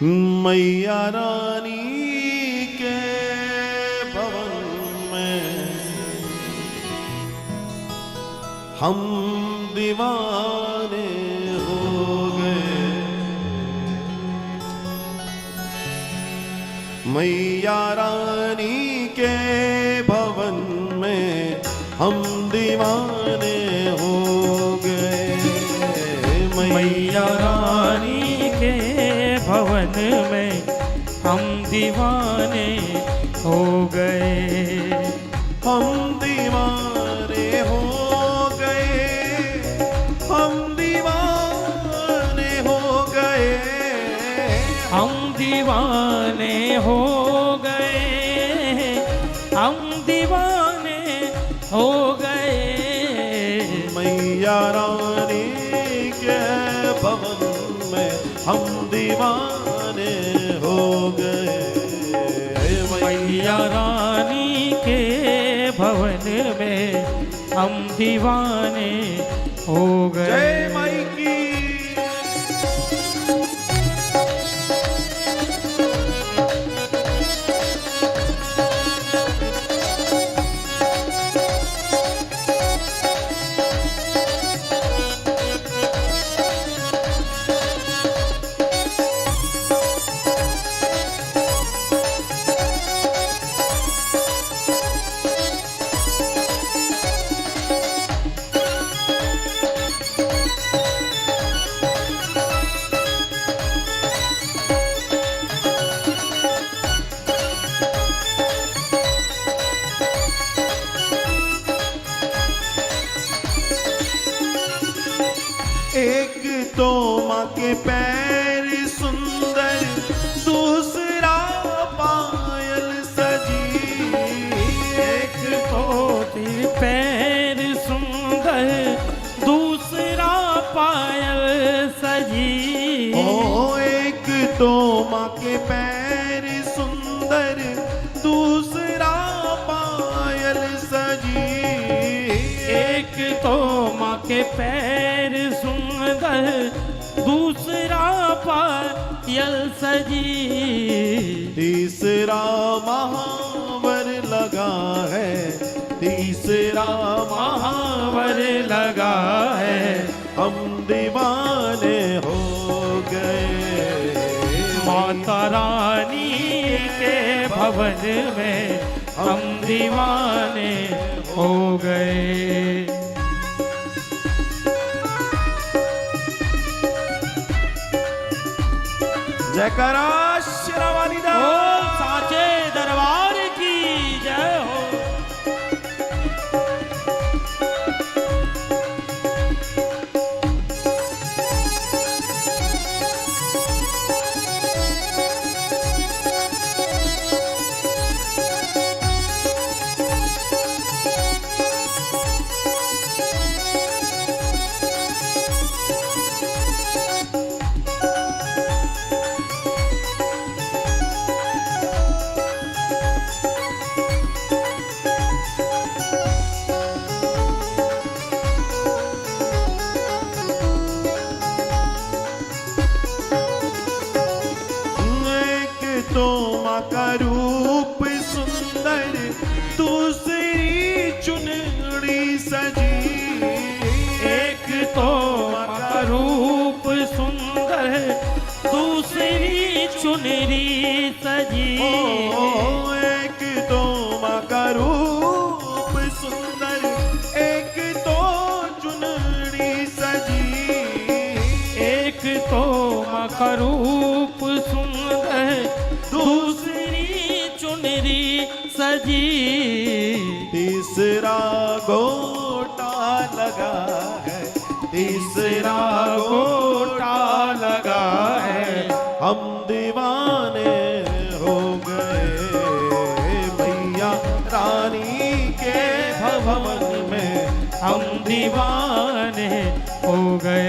मैया रानी के भवन में हम दीवाने हो गए। मैया रानी के भवन में हम दीवाने हो गए। मैया रानी के भवन में हम दीवाने हो गए। हम दीवाने हो गए, हम दीवाने हो गए, हम दीवाने हो गए, हम दीवाने हो गए। मैया रानी के भवन में हम दीवाने हो गए। मैया रानी के भवन में हम दीवाने हो गए। जय माई की। एक तो माँ के पैर सुंदर, दूसरा पायल सजी। एक तो तेरे पैर सुंदर, दूसरा पायल सजी। ओ एक तो माँ के पैर सुंदर, दूसरा पायल सजी। एक तो माँ के पैर सुंदर, दूसरा पायल सजी। तीसरा महावर लगा है, तीसरा महावर लगा है। हम दीवाने हो गए। माता रानी के भवन में हम दीवाने हो गए। जयकारा शेरावाली दा। ओ साचे दरबार की जय हो। तो माँ का रूप सुंदर, दूसरी चुनरी सजी। एक तो माँ का रूप सुंदर, दूसरी चुनरी सजी। ओ एक तो माँ का रूप सुंदर, एक तो चुनरी सजी। एक तो माँ का रूप सुंदर, दूसरी चुनरी सजी। तीसरा गोटा लगा है, तीसरा गोटा लगा है। हम दीवाने हो गए। मैया रानी के भवन में हम दीवाने हो गए।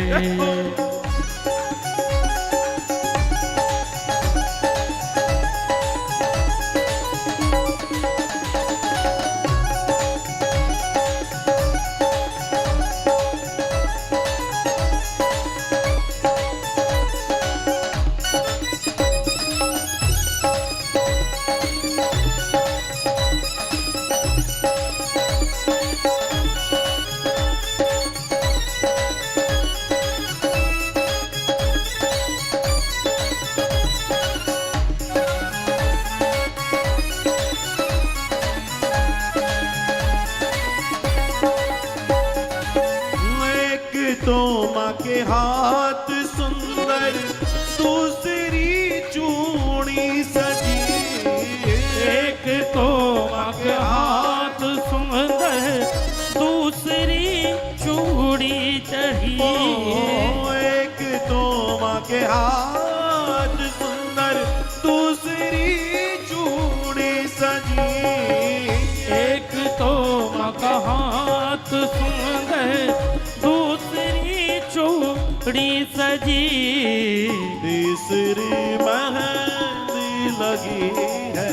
सजी, तीसरी मेहंदी लगी है,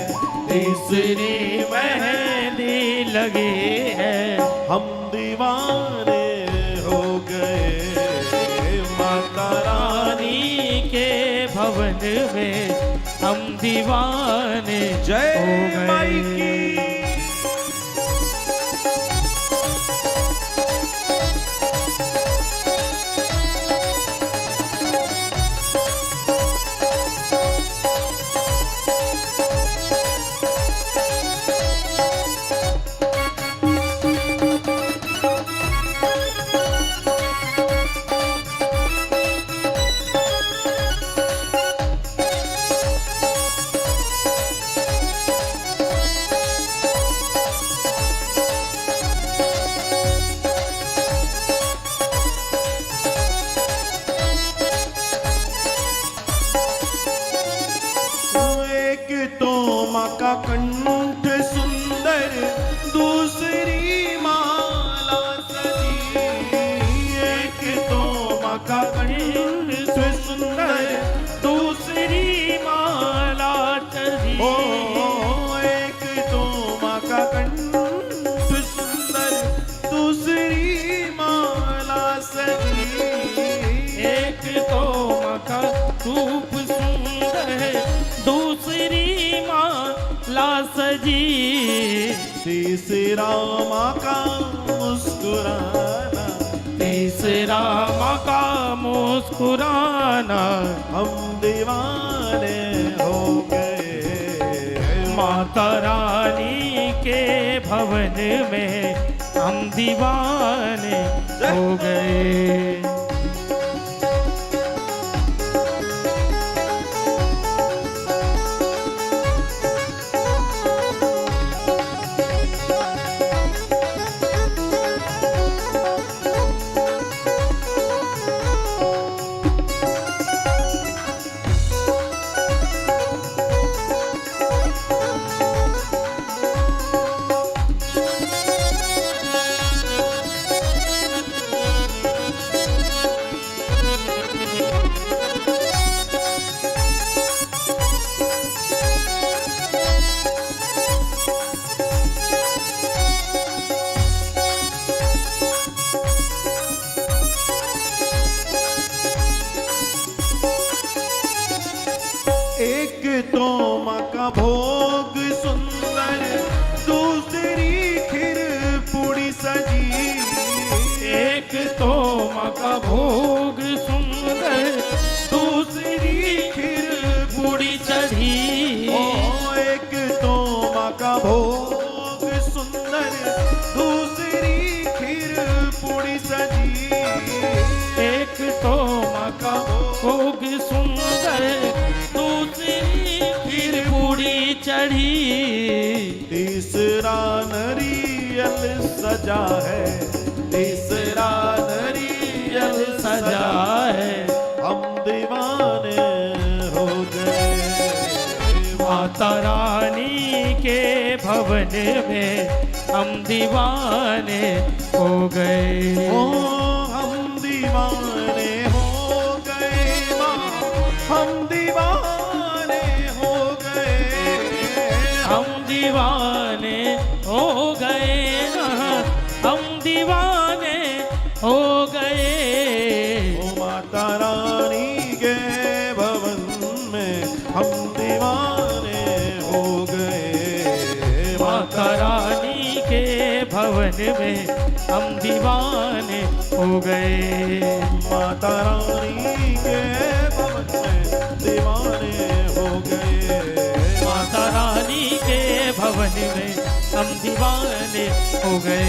तीसरी मेहंदी लगी है। हम दीवाने हो गए माता रानी। रानी के भवन में हम दीवाने जय हो गए। माई की। एक तो माँ का कंठ सुंदर, दूसरी माला सजी। एक तो माँ का कंठ सुंदर, दूसरी माला चढ़ी। ओ एक तो माँ का कंठ सुंदर, दूसरी माला सजी। एक तो मका धूप सुंदर है, दूसरी माला सजी। तीसरा माँ का मुस्कुराना, तीसरा मका मुस्कुराना। हम दीवाने हो गए माता रानी के भवन में हम दीवाने हो गए। एक तो माँ का भोग सुंदर, दूसरी खीर पूड़ी सजी। एक तो मका भोग सुंदर, दूसरी खीर पूरी चढ़ी। ओ एक तो माँ का भोग सुंदर, दूसरी खीर पूड़ी सजी। एक तो मका भोग सुंदर, दूसरी खीर पूरी चढ़ी। तीसरा नरियल सजा है, तीसरा नरियल सजा है। हम दीवाने हो गए माता रानी के भवन में हम दीवाने हो गए। ओ हम दीवाने हो गए माँ, हम दीवाने हो गए। हम दीवाने हो गए, हम दीवाने हो गए। ओ माता रानी के भवन में हम दीवाने हो गए। माता रानी के भवन में हम दीवाने हो गए। माता रानी के भवन में दीवाने हो गए। माता रानी के भवन में हम दीवाने हो गए।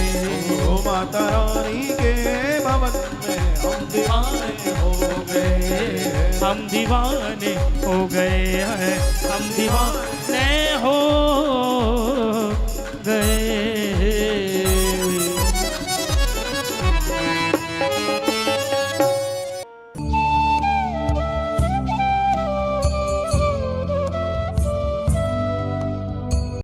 ओ माता रानी के भवन में हम दीवाने हो गए। हम दीवाने हो गए हैं, हम दीवाने हो